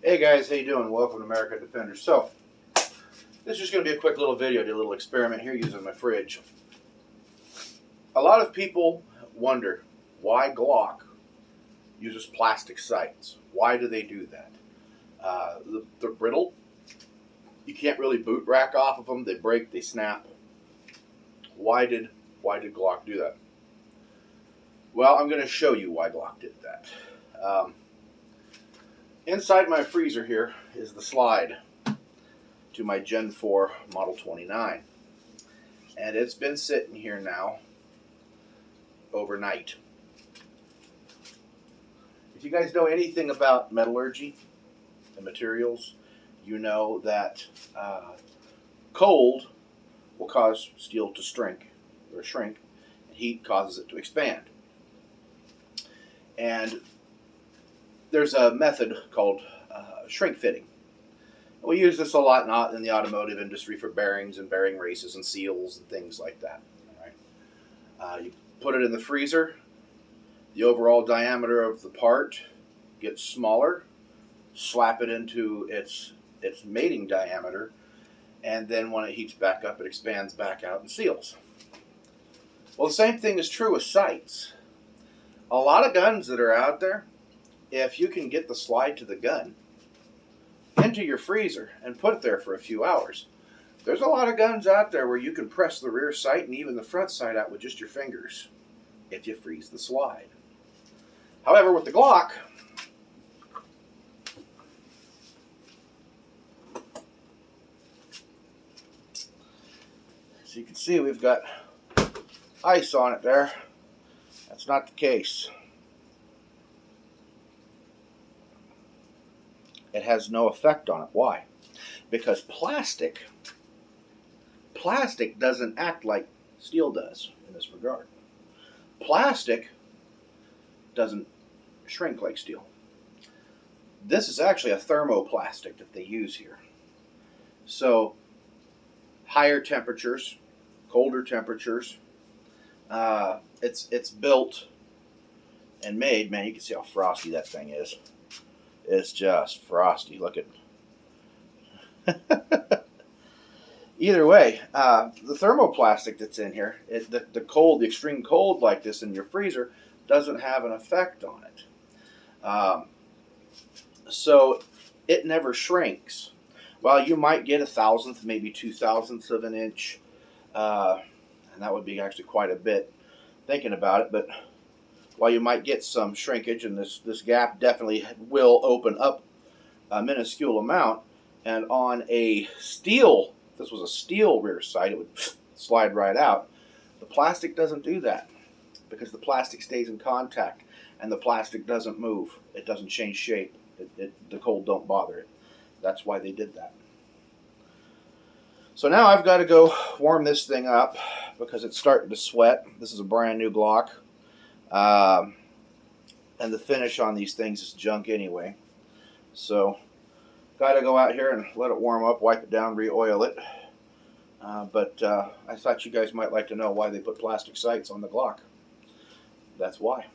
Hey guys, how you doing? Welcome to America Defender. So, this is just going to be a quick little video. I did a little experiment here using my fridge. A lot of people wonder why Glock uses plastic sights. Why do they do that? They're brittle. You can't really boot rack off of them. They break, they snap. Why did Glock do that? Well, I'm going to show you why Glock did that. Inside my freezer here is the slide to my Gen 4 Model 29. And it's been sitting here now overnight. If you guys know anything about metallurgy and materials, you know that cold will cause steel to shrink, and heat causes it to expand. And there's a method called shrink fitting. We use this a lot not in the automotive industry for bearings and bearing races and seals and things like that. All right. You put it in the freezer. The overall diameter of the part gets smaller. Slap it into its mating diameter, and then when it heats back up, it expands back out and seals. Well, the same thing is true with sights. A lot of guns that are out there, if you can get the slide to the gun into your freezer and put it there for a few hours, there's a lot of guns out there where you can press the rear sight and even the front sight out with just your fingers if you freeze the slide. However, with the Glock, as you can see, we've got ice on it there. That's not the case. It has no effect on it. Why? Because plastic doesn't act like steel does in this regard. Plastic doesn't shrink like steel. This is actually a thermoplastic that they use here. So higher temperatures, colder temperatures, it's built and made. Man, you can see how frosty that thing is. It's just frosty. Look at either way, the thermoplastic that's in here, the extreme cold like this in your freezer doesn't have an effect on it. So it never shrinks. Well, you might get 1/1000th, maybe 2/1000ths of an inch, and that would be actually quite a bit thinking about it, but while you might get some shrinkage, and this gap definitely will open up a minuscule amount, and on a steel, if this was a steel rear sight, it would slide right out. The plastic doesn't do that because the plastic stays in contact and the plastic doesn't move. It doesn't change shape. The cold don't bother it. That's why they did that. So now I've got to go warm this thing up because it's starting to sweat. This is a brand new Glock. And the finish on these things is junk anyway. So, got to go out here and let it warm up, wipe it down, re-oil it. But I thought you guys might like to know why they put plastic sights on the Glock. That's why.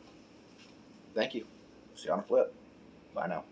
Thank you. See you on the flip. Bye now.